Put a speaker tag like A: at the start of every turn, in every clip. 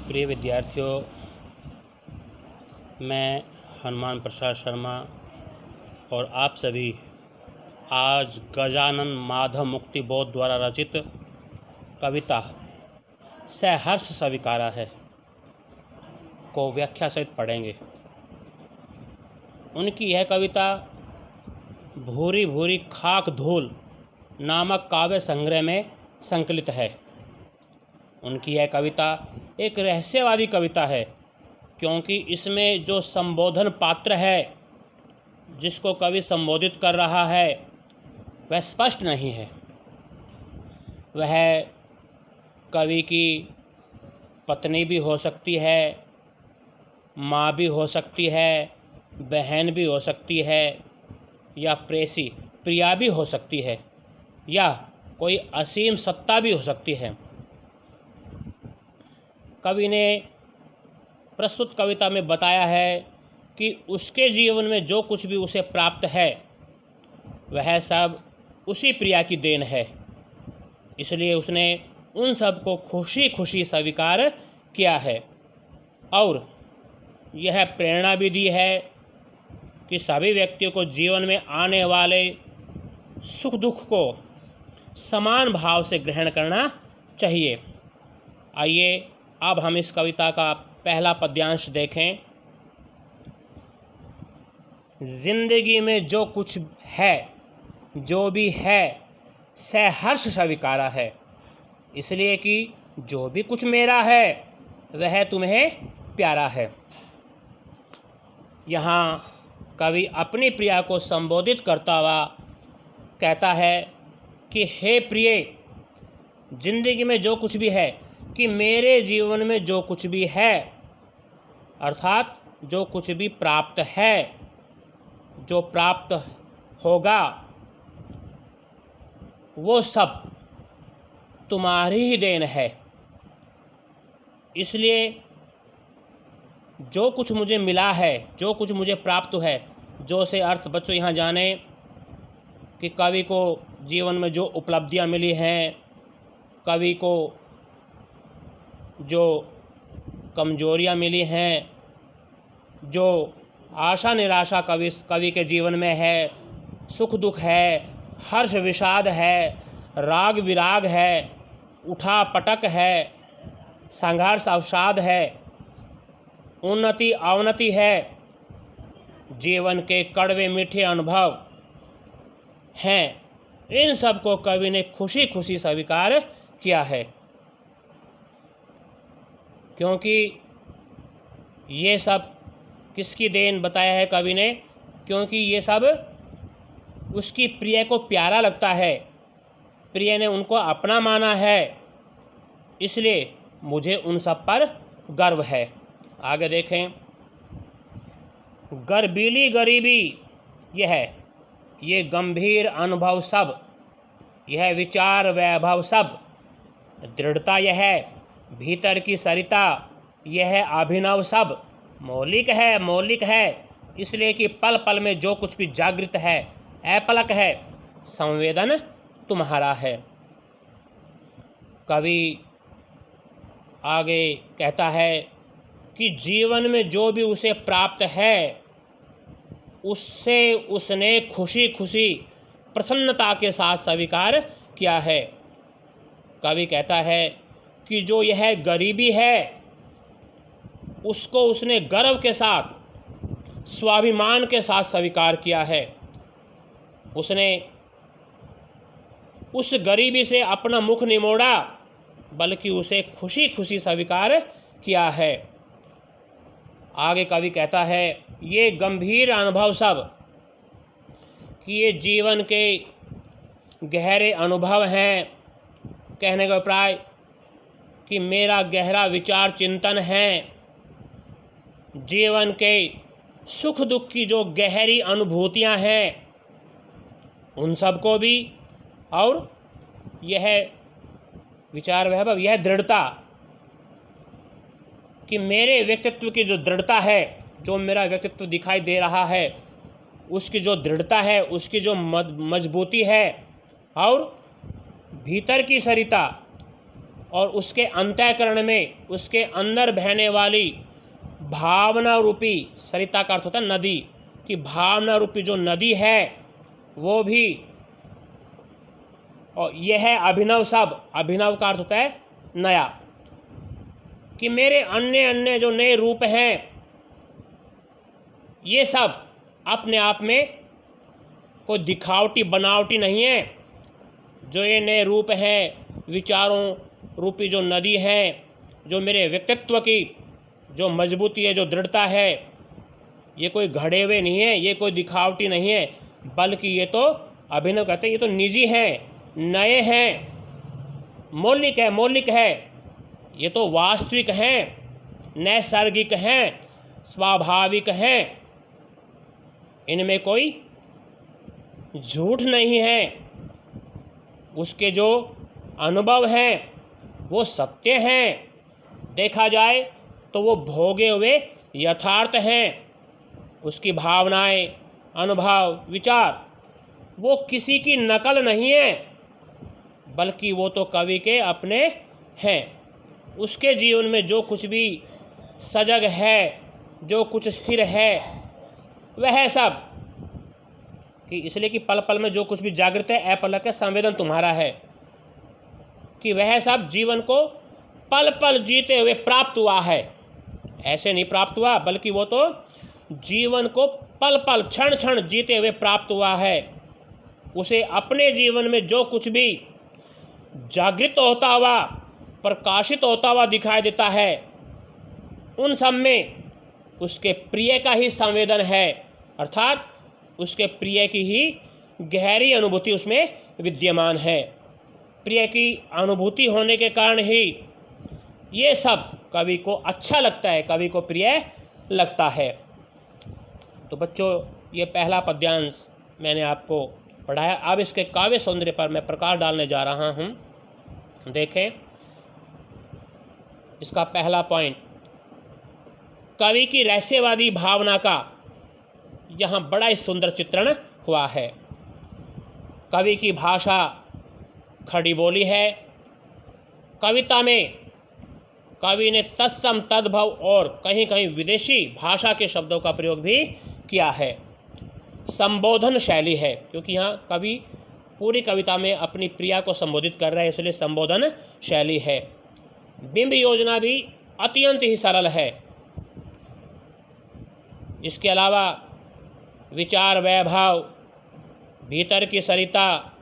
A: प्रिय विद्यार्थियों, मैं हनुमान प्रसाद शर्मा और आप सभी आज गजानन माधव मुक्ति बोध द्वारा रचित कविता सहर्ष स्वीकारा है को व्याख्या सहित पढ़ेंगे। उनकी यह कविता भूरी भूरी खाक धूल नामक काव्य संग्रह में संकलित है। उनकी यह कविता एक रहस्यवादी कविता है, क्योंकि इसमें जो संबोधन पात्र है, जिसको कवि संबोधित कर रहा है, वह स्पष्ट नहीं है। वह कवि की पत्नी भी हो सकती है, माँ भी हो सकती है, बहन भी हो सकती है, या प्रेसी प्रिया भी हो सकती है, या कोई असीम सत्ता भी हो सकती है। कवि ने प्रस्तुत कविता में बताया है कि उसके जीवन में जो कुछ भी उसे प्राप्त है, वह सब उसी प्रिया की देन है। इसलिए उसने उन सब को खुशी खुशी स्वीकार किया है और यह प्रेरणा भी दी है कि सभी व्यक्तियों को जीवन में आने वाले सुख दुख को समान भाव से ग्रहण करना चाहिए। आइए अब हम इस कविता का पहला पद्यांश देखें। जिंदगी में जो कुछ है, जो भी है, सहर्ष स्वीकारा है, इसलिए कि जो भी कुछ मेरा है वह तुम्हें प्यारा है। यहाँ कवि अपनी प्रिया को संबोधित करता हुआ कहता है कि हे प्रिय, जिंदगी में जो कुछ भी है, कि मेरे जीवन में जो कुछ भी है, अर्थात जो कुछ भी प्राप्त है, जो प्राप्त होगा, वो सब तुम्हारी ही देन है। इसलिए जो कुछ मुझे मिला है, जो कुछ मुझे प्राप्त है, जो से अर्थ बच्चों यहाँ जाने कि कवि को जीवन में जो उपलब्धियाँ मिली हैं, कवि को जो कमजोरियाँ मिली हैं, जो आशा निराशा कवि के जीवन में है, सुख दुख है, हर्ष विषाद है, राग विराग है, उठा पटक है, संघर्ष अवसाद है, उन्नति अवनति है, जीवन के कड़वे मीठे अनुभव हैं, इन सब को कवि ने खुशी खुशी स्वीकार किया है। क्योंकि ये सब किसकी देन बताया है कवि ने? क्योंकि ये सब उसकी प्रिय को प्यारा लगता है, प्रिय ने उनको अपना माना है, इसलिए मुझे उन सब पर गर्व है। आगे देखें। गर्बीली गरीबी ये गंभीर अनुभव सब, यह विचार वैभव सब, दृढ़ता यह भीतर की सरिता, यह अभिनव सब, मौलिक है, इसलिए कि पल पल में जो कुछ भी जागृत है, अपलक है, संवेदन तुम्हारा है। कवि आगे कहता है कि जीवन में जो भी उसे प्राप्त है, उससे उसने खुशी खुशी प्रसन्नता के साथ स्वीकार किया है। कवि कहता है कि जो यह गरीबी है, उसको उसने गर्व के साथ, स्वाभिमान के साथ स्वीकार किया है। उसने उस गरीबी से अपना मुख नहीं मोड़ा, बल्कि उसे खुशी खुशी स्वीकार किया है। आगे कवि कहता है ये गंभीर अनुभव सब, कि ये जीवन के गहरे अनुभव हैं। कहने का अभिप्राय कि मेरा गहरा विचार चिंतन है, जीवन के सुख दुख की जो गहरी अनुभूतियां हैं, उन सब को भी, और यह विचार वैभव, यह दृढ़ता, कि मेरे व्यक्तित्व की जो दृढ़ता है, जो मेरा व्यक्तित्व दिखाई दे रहा है, उसकी जो दृढ़ता है, उसकी जो मजबूती है, और भीतर की सरिता, और उसके अंतःकरण में, उसके अंदर बहने वाली भावना रूपी, सरिता का अर्थ होता है नदी, कि भावना रूपी जो नदी है वो भी, और यह है अभिनव सब, अभिनव का अर्थ होता है नया, कि मेरे अन्य अन्य जो नए रूप हैं ये सब अपने आप में कोई दिखावटी बनावटी नहीं है। जो ये नए रूप हैं, विचारों रूपी जो नदी है, जो मेरे व्यक्तित्व की जो मजबूती है, जो दृढ़ता है, ये कोई घड़े हुए नहीं है, ये कोई दिखावटी नहीं है, बल्कि ये तो अभिनव कहते हैं, ये तो निजी हैं, नए हैं, मौलिक है, ये तो वास्तविक हैं, नैसर्गिक हैं, स्वाभाविक हैं, इनमें कोई झूठ नहीं है। उसके जो अनुभव हैं वो सत्य हैं, देखा जाए तो वो भोगे हुए यथार्थ हैं। उसकी भावनाएं, अनुभव, विचार वो किसी की नकल नहीं है, बल्कि वो तो कवि के अपने हैं। उसके जीवन में जो कुछ भी सजग है, जो कुछ स्थिर है, वह सब, कि इसलिए कि पल पल में जो कुछ भी जागृत है, अपलक है, संवेदन तुम्हारा है, कि वह सब जीवन को पल पल जीते हुए प्राप्त हुआ है। ऐसे नहीं प्राप्त हुआ, बल्कि वो तो जीवन को पल पल, क्षण क्षण जीते हुए प्राप्त हुआ है। उसे अपने जीवन में जो कुछ भी जागृत होता हुआ, प्रकाशित होता हुआ दिखाई देता है, उन सब में उसके प्रिय का ही संवेदन है, अर्थात उसके प्रिय की ही गहरी अनुभूति उसमें विद्यमान है। प्रिय की अनुभूति होने के कारण ही ये सब कवि को अच्छा लगता है, कवि को प्रिय लगता है। तो बच्चों, ये पहला पद्यांश मैंने आपको पढ़ाया। अब इसके काव्य सौंदर्य पर मैं प्रकाश डालने जा रहा हूँ। देखें इसका पहला पॉइंट, कवि की रहस्यवादी भावना का यहाँ बड़ा ही सुंदर चित्रण हुआ है। कवि की भाषा खड़ी बोली है। कविता में कवि ने तत्सम, तद्भव और कहीं कहीं विदेशी भाषा के शब्दों का प्रयोग भी किया है। संबोधन शैली है, क्योंकि यहाँ कवि पूरी कविता में अपनी प्रिया को संबोधित कर रहा है, इसलिए संबोधन शैली है। बिंब योजना भी अत्यंत ही सरल है। इसके अलावा विचार वैभव, भीतर की सरिता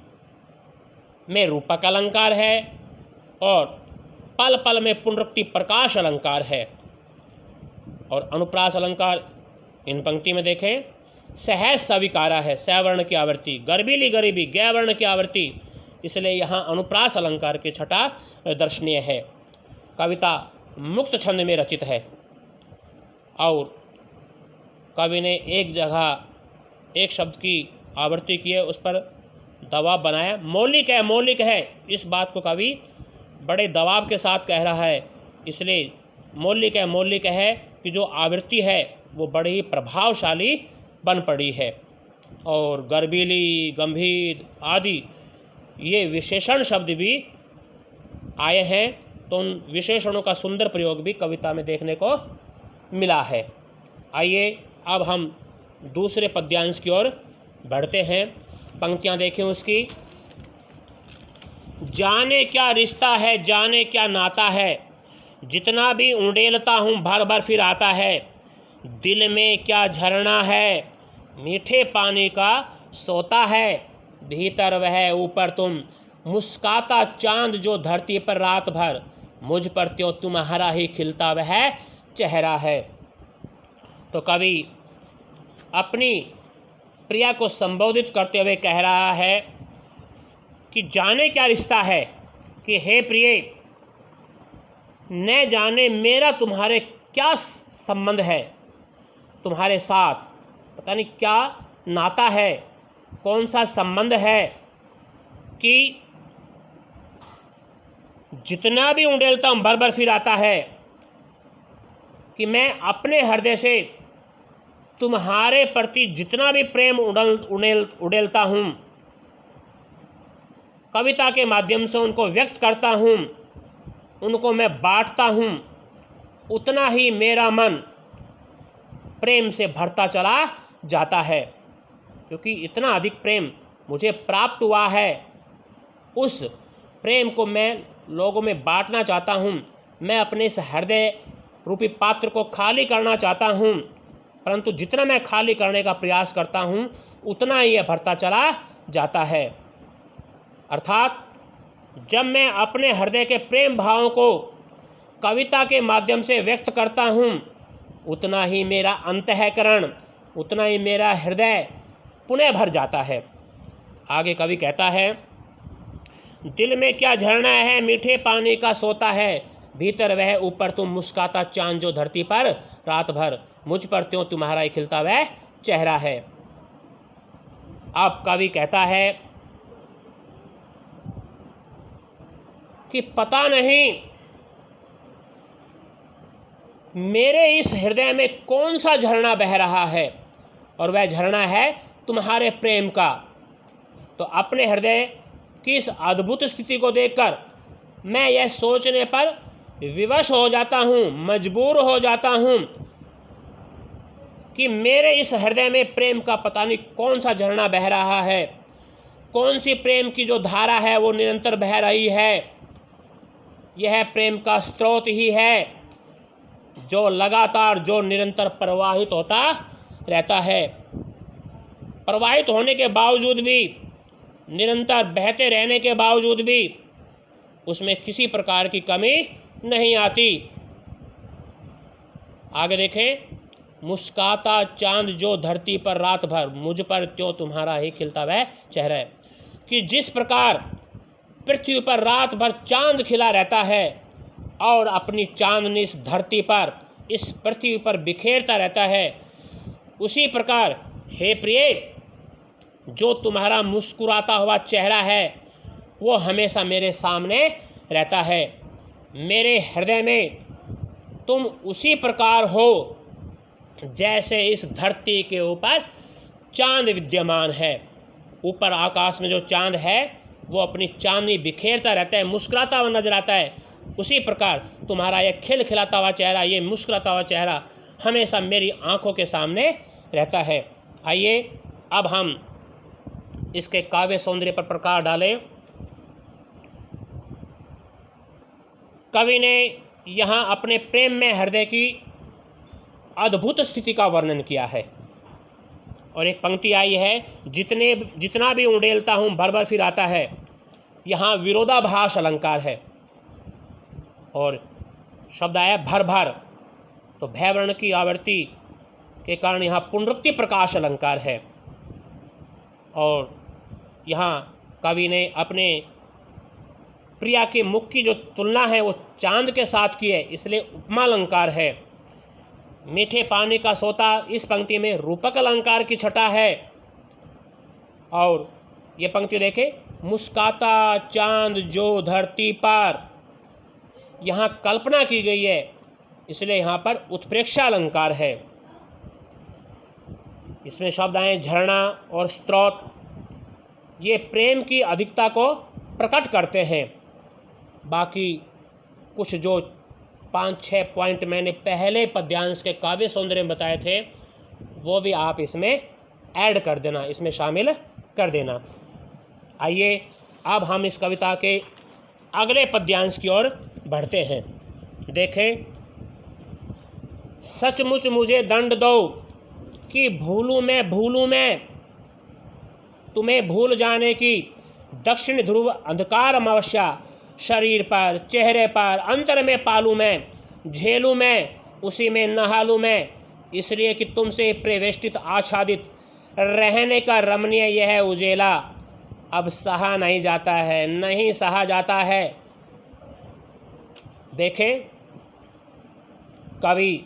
A: में रूपक अलंकार है और पल पल में पुनरुक्ति प्रकाश अलंकार है। और अनुप्रास अलंकार इन पंक्ति में देखें, सहज सविकारा है, सवर्ण की आवृत्ति, गर्भीली गरीबी, गै वर्ण की आवृत्ति, इसलिए यहाँ अनुप्रास अलंकार की छटा दर्शनीय है। कविता मुक्त छंद में रचित है और कवि ने एक जगह एक शब्द की आवृत्ति की है, उस पर दबाव बनाया। मौलिक है, इस बात को कवि बड़े दबाव के साथ कह रहा है, इसलिए मौलिक है कि जो आवृत्ति है वो बड़ी ही प्रभावशाली बन पड़ी है। और गर्भीली, गंभीर आदि ये विशेषण शब्द भी आए हैं, तो उन विशेषणों का सुंदर प्रयोग भी कविता में देखने को मिला है। आइए अब हम दूसरे पद्यांश की ओर बढ़ते हैं। पंक्तियाँ देखें उसकी। जाने क्या रिश्ता है, जाने क्या नाता है, जितना भी उंडेलता हूँ भर भर फिर आता है। दिल में क्या झरना है, मीठे पानी का सोता है। भीतर वह ऊपर तुम, मुस्काता चांद जो धरती पर रात भर। मुझ पर त्यों तुम्हारा ही खिलता वह चेहरा है। तो कवि अपनी प्रिया को संबोधित करते हुए कह रहा है कि जाने क्या रिश्ता है, कि हे प्रिय, न जाने मेरा तुम्हारे क्या संबंध है, तुम्हारे साथ पता नहीं क्या नाता है, कौन सा संबंध है, कि जितना भी उंडेलता हूँ भर भर फिर आता है, कि मैं अपने हृदय से तुम्हारे प्रति जितना भी प्रेम उड़ेलता हूँ, कविता के माध्यम से उनको व्यक्त करता हूँ, उनको मैं बांटता हूँ, उतना ही मेरा मन प्रेम से भरता चला जाता है। क्योंकि इतना अधिक प्रेम मुझे प्राप्त हुआ है, उस प्रेम को मैं लोगों में बांटना चाहता हूँ। मैं अपने इस हृदय रूपी पात्र को खाली करना चाहता हूँ, परंतु जितना मैं खाली करने का प्रयास करता हूँ उतना ही यह भरता चला जाता है। अर्थात जब मैं अपने हृदय के प्रेम भावों को कविता के माध्यम से व्यक्त करता हूँ, उतना ही मेरा अंतःकरण, उतना ही मेरा हृदय पुनः भर जाता है। आगे कवि कहता है, दिल में क्या झरना है, मीठे पानी का सोता है, भीतर वह ऊपर तुम मुस्काता चांद जो धरती पर रात भर, मुझ पर त्यों तुम्हारा ही खिलता वह चेहरा है। अब कवि कहता है कि पता नहीं मेरे इस हृदय में कौन सा झरना बह रहा है, और वह झरना है तुम्हारे प्रेम का। तो अपने हृदय की इस अद्भुत स्थिति को देखकर मैं यह सोचने पर विवश हो जाता हूँ, मजबूर हो जाता हूँ कि मेरे इस हृदय में प्रेम का पता नहीं कौन सा झरना बह रहा है, कौन सी प्रेम की जो धारा है वो निरंतर बह रही है। यह प्रेम का स्रोत ही है जो लगातार, जो निरंतर प्रवाहित होता रहता है। प्रवाहित होने के बावजूद भी, निरंतर बहते रहने के बावजूद भी उसमें किसी प्रकार की कमी नहीं आती। आगे देखें, मुस्काता चांद जो धरती पर रात भर, मुझ पर त्यों तुम्हारा ही खिलता वह चेहरा है। कि जिस प्रकार पृथ्वी पर रात भर चांद खिला रहता है और अपनी चांदनी इस धरती पर, इस पृथ्वी पर बिखेरता रहता है, उसी प्रकार हे प्रिय, जो तुम्हारा मुस्कुराता हुआ चेहरा है वो हमेशा मेरे सामने रहता है। मेरे हृदय में तुम उसी प्रकार हो जैसे इस धरती के ऊपर चांद विद्यमान है। ऊपर आकाश में जो चांद है वो अपनी चांदनी बिखेरता रहता है, मुस्कुराता हुआ नजर आता है। उसी प्रकार तुम्हारा यह खिलखिलाता हुआ चेहरा, ये मुस्कुराता हुआ चेहरा हमेशा मेरी आंखों के सामने रहता है। आइए अब हम इसके काव्य सौंदर्य पर प्रकाश डालें। कवि ने यहाँ अपने प्रेम में हृदय की अद्भुत स्थिति का वर्णन किया है, और एक पंक्ति आई है, जितना भी उड़ेलता हूँ भर भर फिर आता है। यहाँ विरोधाभास अलंकार है, और शब्द आया भर भर, तो भय वर्ण की आवृत्ति के कारण यहाँ पुनरुक्ति प्रकाश अलंकार है। और यहाँ कवि ने अपने प्रिया के मुख की जो तुलना है वो चांद के साथ की है, इसलिए उपमा अलंकार है। मीठे पानी का सोता, इस पंक्ति में रूपक अलंकार की छटा है। और ये पंक्ति देखे, मुस्काता चांद जो धरती पर, यहाँ कल्पना की गई है, इसलिए यहाँ पर उत्प्रेक्षा अलंकार है। इसमें शब्द आए झरना और स्रोत, ये प्रेम की अधिकता को प्रकट करते हैं। बाकी कुछ जो 5-6 पॉइंट मैंने पहले पद्यांश के काव्य सौंदर्य में बताए थे वो भी आप इसमें ऐड कर देना, इसमें शामिल कर देना। आइए अब हम इस कविता के अगले पद्यांश की ओर बढ़ते हैं। देखें, सचमुच मुझे दंड दो कि भूलूं मैं तुम्हें भूल जाने की, दक्षिण ध्रुव अंधकार अमावस्या शरीर पर, चेहरे पर, अंतर में पालूं मैं, झेलूं मैं, उसी में नहालूं मैं, इसलिए कि तुमसे प्रेवेष्टित आच्छादित रहने का रमणीय यह उजेला अब सहा नहीं जाता है, नहीं सहा जाता है। देखें, कवि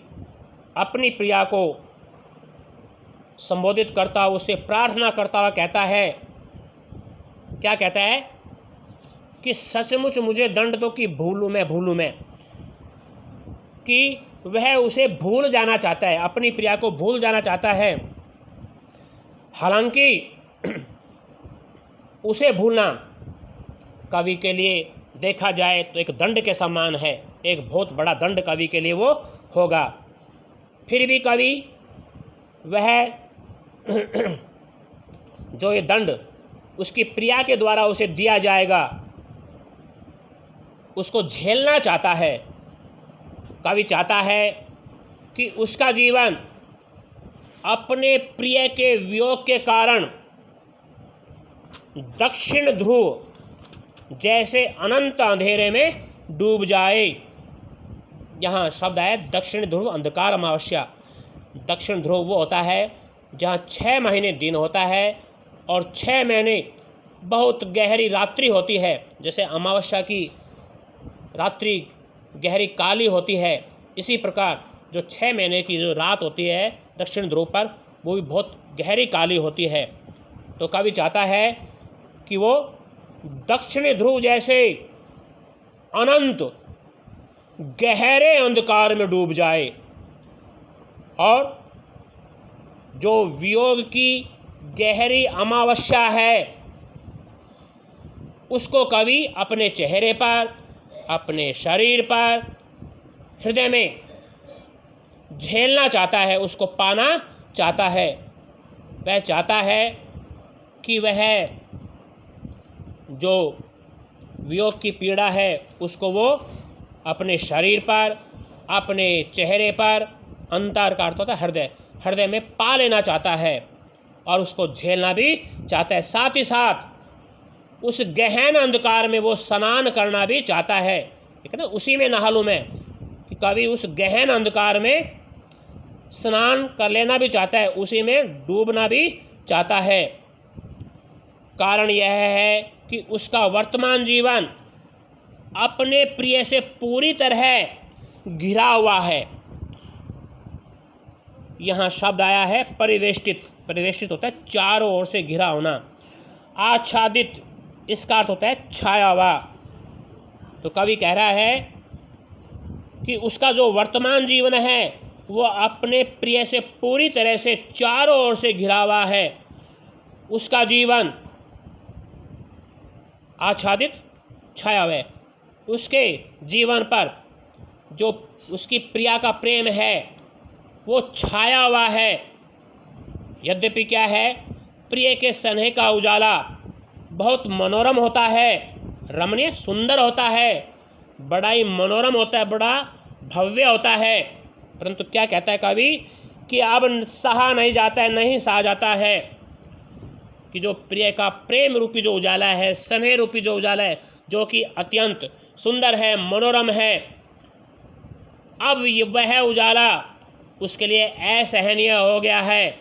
A: अपनी प्रिया को संबोधित करता हुआ, उससे प्रार्थना करता हुआ कहता है, क्या कहता है कि सचमुच मुझे दंड दो कि भूलूं मैं, कि वह उसे भूल जाना चाहता है, अपनी प्रिया को भूल जाना चाहता है। हालांकि उसे भूलना कवि के लिए देखा जाए तो एक दंड के समान है, एक बहुत बड़ा दंड कवि के लिए वो होगा। फिर भी कवि वह जो ये दंड उसकी प्रिया के द्वारा उसे दिया जाएगा उसको झेलना चाहता है। कवि चाहता है कि उसका जीवन अपने प्रिय के वियोग के कारण दक्षिण ध्रुव जैसे अनंत अंधेरे में डूब जाए। यहाँ शब्द है दक्षिण ध्रुव अंधकार अमावस्या। दक्षिण ध्रुव वो होता है जहाँ 6 महीने दिन होता है और 6 महीने बहुत गहरी रात्रि होती है। जैसे अमावस्या की रात्रि गहरी काली होती है, इसी प्रकार जो 6 महीने की जो रात होती है दक्षिण ध्रुव पर वो भी बहुत गहरी काली होती है। तो कवि चाहता है कि वो दक्षिणी ध्रुव जैसे अनंत गहरे अंधकार में डूब जाए और जो वियोग की गहरी अमावस्या है उसको कवि अपने चेहरे पर, अपने शरीर पर, हृदय में झेलना चाहता है, उसको पाना चाहता है। वह चाहता है कि वह जो वियोग की पीड़ा है उसको वो अपने शरीर पर, अपने चेहरे पर, अंतर का अर्थ होता है हृदय, हृदय में पा लेना चाहता है और उसको झेलना भी चाहता है। साथ ही साथ उस गहन अंधकार में वो स्नान करना भी चाहता है। ठीक है ना, उसी में नहा लूँ मैं, कि कवि उस गहन अंधकार में स्नान कर लेना भी चाहता है, उसी में डूबना भी चाहता है। कारण यह है कि उसका वर्तमान जीवन अपने प्रिय से पूरी तरह घिरा हुआ है। यहाँ शब्द आया है परिवेष्टित। परिवेष्टित होता है चारों ओर से घिरा होना। आच्छादित इसका अर्थ होता है छाया हुआ। तो कवि कह रहा है कि उसका जो वर्तमान जीवन है वो अपने प्रिय से पूरी तरह से चारों ओर से घिरा हुआ है। उसका जीवन आच्छादित छाया हुआ है। उसके जीवन पर जो उसकी प्रिया का प्रेम है वो छाया हुआ है। यद्यपि क्या है, प्रिय के स्नेह का उजाला बहुत मनोरम होता है, रमणीय सुंदर होता है, बड़ा ही मनोरम होता है, बड़ा भव्य होता है। परंतु क्या कहता है कवि कि अब सहा नहीं जाता है, नहीं सहा जाता है कि जो प्रिय का प्रेम रूपी जो उजाला है, स्नेह रूपी जो उजाला है, जो कि अत्यंत सुंदर है, मनोरम है, अब वह उजाला उसके लिए असहनीय हो गया है,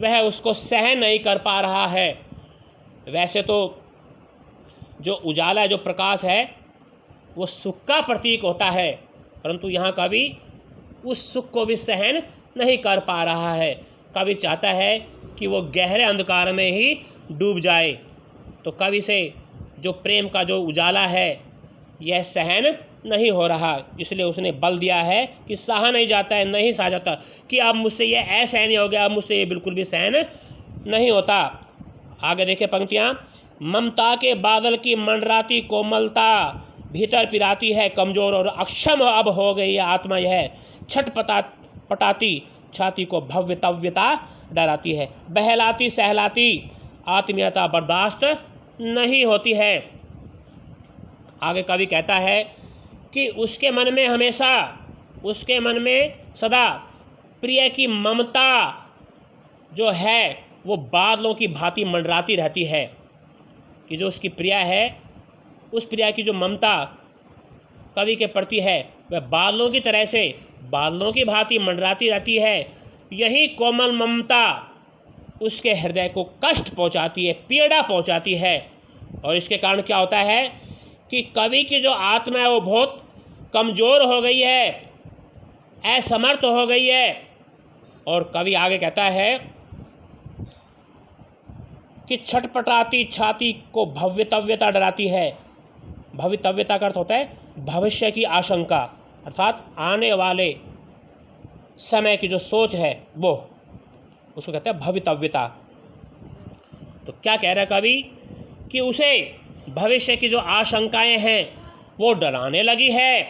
A: वह उसको सहन नहीं कर पा रहा है। वैसे तो जो उजाला है, जो प्रकाश है, वो सुख का प्रतीक होता है, परंतु यहाँ कवि उस सुख को भी सहन नहीं कर पा रहा है। कवि चाहता है कि वो गहरे अंधकार में ही डूब जाए। तो कवि से जो प्रेम का जो उजाला है यह सहन नहीं हो रहा, इसलिए उसने बल दिया है कि सहा नहीं जाता है, नहीं सहा जाता, कि अब मुझसे ये असहनीय हो गया, अब मुझसे ये बिल्कुल भी सहन नहीं होता। आगे देखे पंक्तियाँ, ममता के बादल की मंडराती कोमलता भीतर पिराती है कमज़ोर और अक्षम अब हो गई है आत्मा, यह पटाती छाती को भव्यतव्यता डराती है, बहलाती सहलाती आत्मीयता बर्दाश्त नहीं होती है। आगे कवि कहता है कि उसके मन में हमेशा, उसके मन में सदा प्रिय की ममता जो है वो बादलों की भांति मंडराती रहती है। कि जो उसकी प्रिया है, उस प्रिया की जो ममता कवि के प्रति है वह बादलों की तरह से, बादलों की भांति मंडराती रहती है। यही कोमल ममता उसके हृदय को कष्ट पहुंचाती है, पीड़ा पहुंचाती है। और इसके कारण क्या होता है कि कवि की जो आत्मा है वो बहुत कमज़ोर हो गई है, असमर्थ हो गई है। और कवि आगे कहता है कि छटपटाती छाती को भव्यतव्यता डराती है। भव्यतव्यता का अर्थ होता है भविष्य की आशंका, अर्थात आने वाले समय की जो सोच है वो, उसको कहते हैं भवितव्यता। तो क्या कह रहा है कवि कि उसे भविष्य की जो आशंकाएं हैं वो डराने लगी है।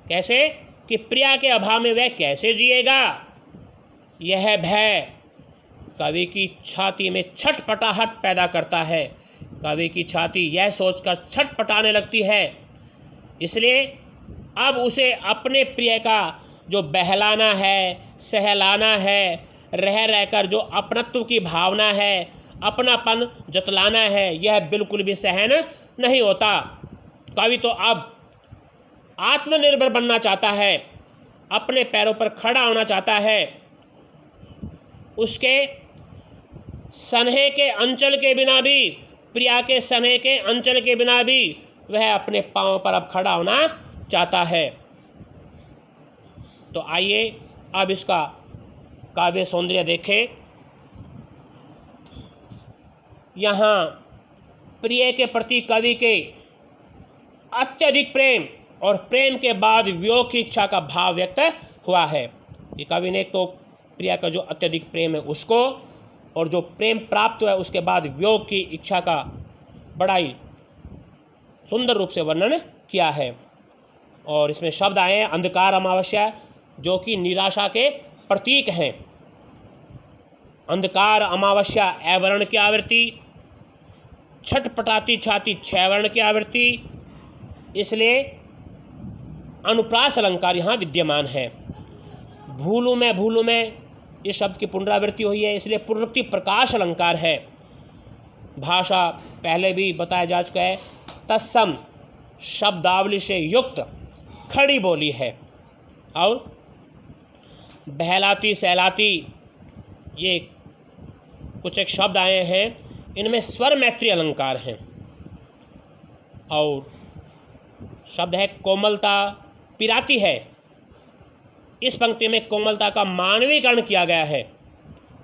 A: कैसे कि प्रिया के अभाव में वह कैसे जिएगा। यह भय कवि की छाती में छटपटाहट पैदा करता है। कवि की छाती यह सोचकर छटपटाने लगती है। इसलिए अब उसे अपने प्रिय का जो बहलाना है, सहलाना है, रह रहकर जो अपनत्व की भावना है, अपनापन जतलाना है, यह बिल्कुल भी सहन नहीं होता। कवि तो अब आत्मनिर्भर बनना चाहता है, अपने पैरों पर खड़ा होना चाहता है। उसके सन्हे के अंचल के बिना भी, प्रिया के सन्हे के अंचल के बिना भी वह अपने पांव पर अब खड़ा होना चाहता है। तो आइए अब इसका काव्य सौंदर्य देखें। यहाँ प्रिय के प्रति कवि के अत्यधिक प्रेम और प्रेम के बाद वियोग की इच्छा का भाव व्यक्त हुआ है। ये कवि ने तो प्रिया का जो अत्यधिक प्रेम है उसको, और जो प्रेम प्राप्त हुआ है उसके बाद वियोग की इच्छा का बड़ा ही सुंदर रूप से वर्णन किया है। और इसमें शब्द आए हैं अंधकार अमावस्या, जो कि निराशा के प्रतीक हैं। अंधकार अमावस्या अवर्ण की आवृत्ति, छटपटाती छाती छह वर्ण की आवृत्ति, इसलिए अनुप्रास अलंकार यहाँ विद्यमान है। भूलू में इस शब्द की पुनरावृत्ति हुई है, इसलिए पुनरुक्ति प्रकाश अलंकार है। भाषा पहले भी बताया जा चुका है, तत्सम शब्दावली से युक्त खड़ी बोली है। और बहलाती सहलाती ये कुछ एक शब्द आए हैं, इनमें स्वर मैत्री अलंकार हैं। और शब्द है कोमलता पिराती है। इस पंक्ति में कोमलता का मानवीकरण किया गया है,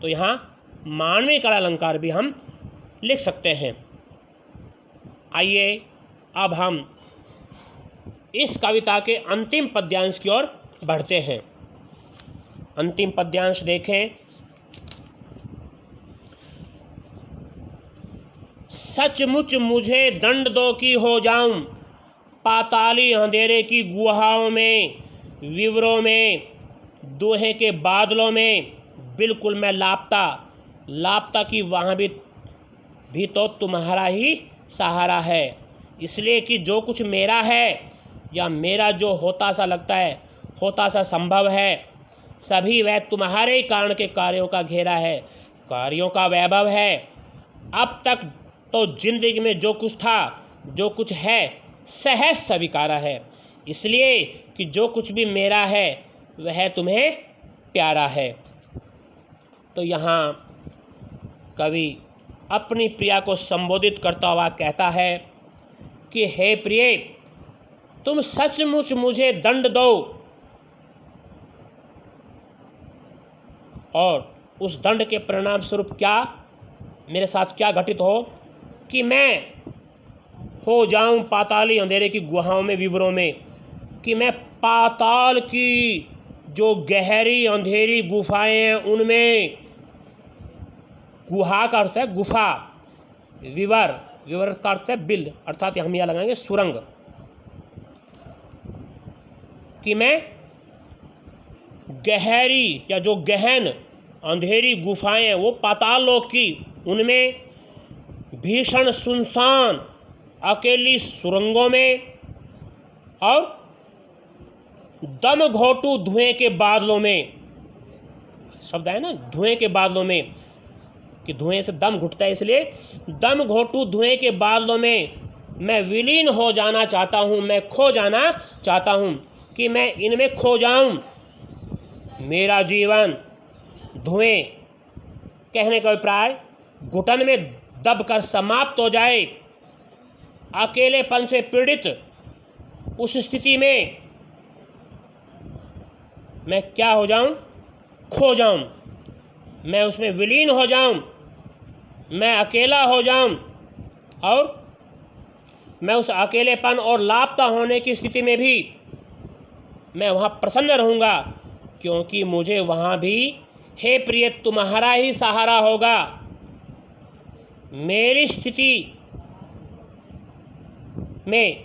A: तो यहाँ मानवीकरण अलंकार भी हम लिख सकते हैं। आइए अब हम इस कविता के अंतिम पद्यांश की ओर बढ़ते हैं। अंतिम पद्यांश देखें। सचमुच मुझे दंड दो कि हो जाऊं पाताली अंधेरे की गुहाओं में, विवरों में, दोहे के बादलों में, बिल्कुल मैं लापता कि वहाँ भी तो तुम्हारा ही सहारा है। इसलिए कि जो कुछ मेरा है या मेरा जो होता सा लगता है, होता सा संभव है, सभी वह तुम्हारे कारण के कार्यों का घेरा है, कार्यों का वैभव है। अब तक तो जिंदगी में जो कुछ था, जो कुछ है, सहज स्वीकारा है। इसलिए कि जो कुछ भी मेरा है वह तुम्हें प्यारा है। तो यहाँ कवि अपनी प्रिया को संबोधित करता हुआ कहता है कि हे प्रिय, तुम सचमुच मुझे दंड दो, और उस दंड के परिणाम स्वरूप क्या मेरे साथ क्या घटित हो कि मैं हो जाऊं पाताली अंधेरे की गुहाओं में, विवरों में, कि मैं पाताल की जो गहरी अंधेरी गुफाएं हैं उनमें, गुहा का अर्थ है गुफा, विवर का अर्थ है बिल, अर्थात हम यहाँ लगाएंगे सुरंग, कि मैं गहरी या जो गहन अंधेरी गुफाएं हैं वो पाताल लोक की, उनमें भीषण सुनसान अकेली सुरंगों में, और दम घोटू धुएं के बादलों में, शब्द है ना धुएं के बादलों में, कि धुएं से दम घुटता है, इसलिए दम घोटू धुएं के बादलों में मैं विलीन हो जाना चाहता हूँ, मैं खो जाना चाहता हूँ, कि मैं इनमें खो जाऊं। मेरा जीवन धुएं कहने का अभिप्राय घुटन में दबकर समाप्त हो जाए, अकेलेपन से पीड़ित उस स्थिति में मैं क्या हो जाऊं, खो जाऊं, मैं उसमें विलीन हो जाऊं, मैं अकेला हो जाऊं, और मैं उस अकेलेपन और लापता होने की स्थिति में भी मैं वहाँ प्रसन्न रहूँगा, क्योंकि मुझे वहाँ भी हे प्रिय तुम्हारा ही सहारा होगा। मेरी स्थिति में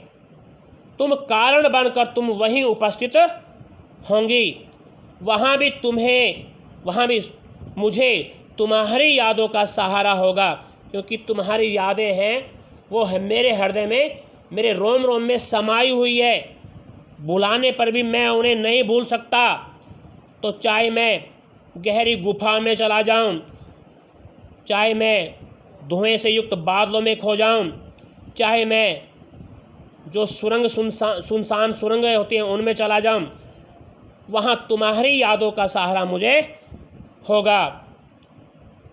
A: तुम कारण बनकर तुम वहीं उपस्थित होंगी। वहाँ भी मुझे तुम्हारी यादों का सहारा होगा, क्योंकि तुम्हारी यादें हैं वो है मेरे हृदय में, मेरे रोम रोम में समाई हुई है। बुलाने पर भी मैं उन्हें नहीं भूल सकता। तो चाहे मैं गहरी गुफा में चला जाऊं, चाहे मैं धुएं से युक्त बादलों में खो जाऊं, चाहे मैं जो सुनसान सुरंगें होती हैं उनमें चला जाऊं, वहाँ तुम्हारी यादों का सहारा मुझे होगा।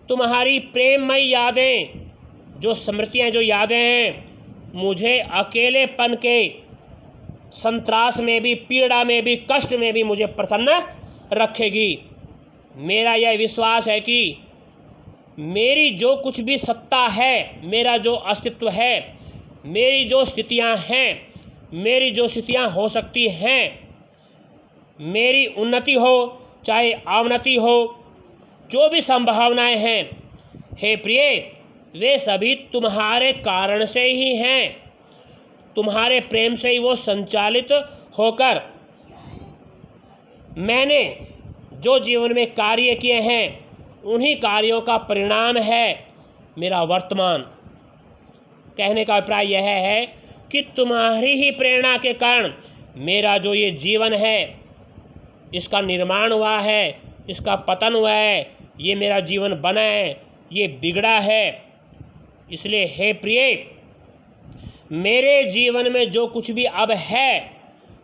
A: तुम्हारी प्रेममयी यादें, जो स्मृतियाँ, जो यादें हैं, मुझे अकेलेपन के संत्रास में भी, पीड़ा में भी, कष्ट में भी मुझे प्रसन्न रखेगी। मेरा यह विश्वास है कि मेरी जो कुछ भी सत्ता है, मेरा जो अस्तित्व है, मेरी जो स्थितियां हैं, मेरी जो स्थितियां हो सकती हैं, मेरी उन्नति हो चाहे अवनति हो, जो भी संभावनाएं हैं, हे प्रिय, वे सभी तुम्हारे कारण से ही हैं। तुम्हारे प्रेम से ही वो संचालित होकर मैंने जो जीवन में कार्य किए हैं, उन्हीं कार्यों का परिणाम है मेरा वर्तमान। कहने का अभिप्राय यह है कि तुम्हारी ही प्रेरणा के कारण मेरा जो ये जीवन है, इसका निर्माण हुआ है, इसका पतन हुआ है, ये मेरा जीवन बना है, ये बिगड़ा है। इसलिए हे प्रिय, मेरे जीवन में जो कुछ भी अब है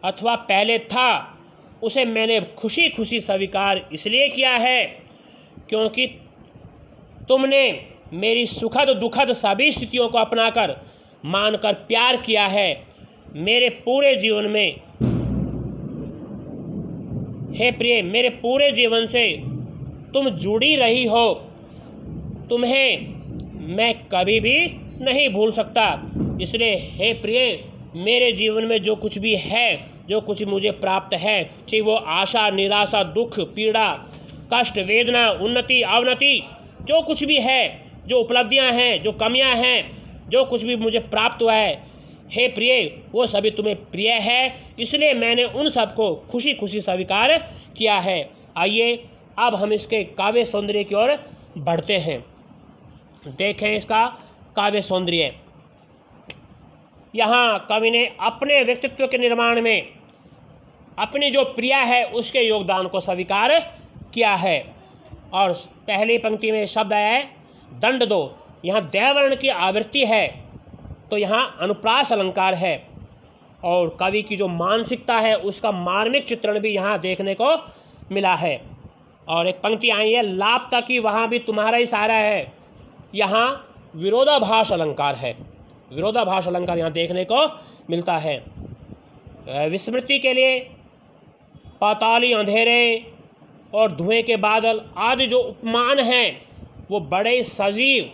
A: अथवा पहले था, उसे मैंने खुशी खुशी स्वीकार इसलिए किया है क्योंकि तुमने मेरी सुखद दुखद सभी स्थितियों को अपनाकर, मानकर प्यार किया है। मेरे पूरे जीवन में, हे प्रिय, मेरे पूरे जीवन से तुम जुड़ी रही हो। तुम्हें मैं कभी भी नहीं भूल सकता। इसलिए हे प्रिय, मेरे जीवन में जो कुछ भी है, जो कुछ मुझे प्राप्त है, चाहे वो आशा, निराशा, दुख, पीड़ा, कष्ट, वेदना, उन्नति, अवनति, जो कुछ भी है, जो उपलब्धियां हैं, जो कमियां हैं, जो कुछ भी मुझे प्राप्त हुआ है, हे प्रिय, वो सभी तुम्हें प्रिय है। इसलिए मैंने उन सबको खुशी खुशी स्वीकार किया है। आइए अब हम इसके काव्य सौंदर्य की ओर बढ़ते हैं। देखें इसका काव्य सौंदर्य। यहाँ कवि ने अपने व्यक्तित्व के निर्माण में अपनी जो प्रिया है उसके योगदान को स्वीकार किया है। और पहली पंक्ति में शब्द आया है दंड दो। यहाँ दैवर्ण की आवृत्ति है, तो यहाँ अनुप्रास अलंकार है। और कवि की जो मानसिकता है उसका मार्मिक चित्रण भी यहाँ देखने को मिला है। और एक पंक्ति आई है लापता की, वहाँ भी तुम्हारा ही सहारा है। यहाँ विरोधाभास अलंकार है, विरोधाभास अलंकार यहाँ देखने को मिलता है। विस्मृति के लिए पाताली अंधेरे और धुएं के बादल आदि जो उपमान हैं वो बड़े सजीव,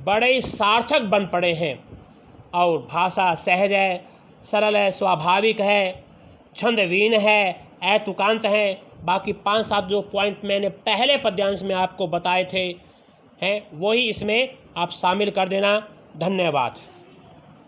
A: बड़े सार्थक बन पड़े हैं। और भाषा सहज है, सरल है, स्वाभाविक है, छंदवीन है, ऐतुकांत है। बाकी 5-7 जो पॉइंट मैंने पहले पद्यांश में आपको बताए थे हैं, वही इसमें आप शामिल कर देना। धन्यवाद।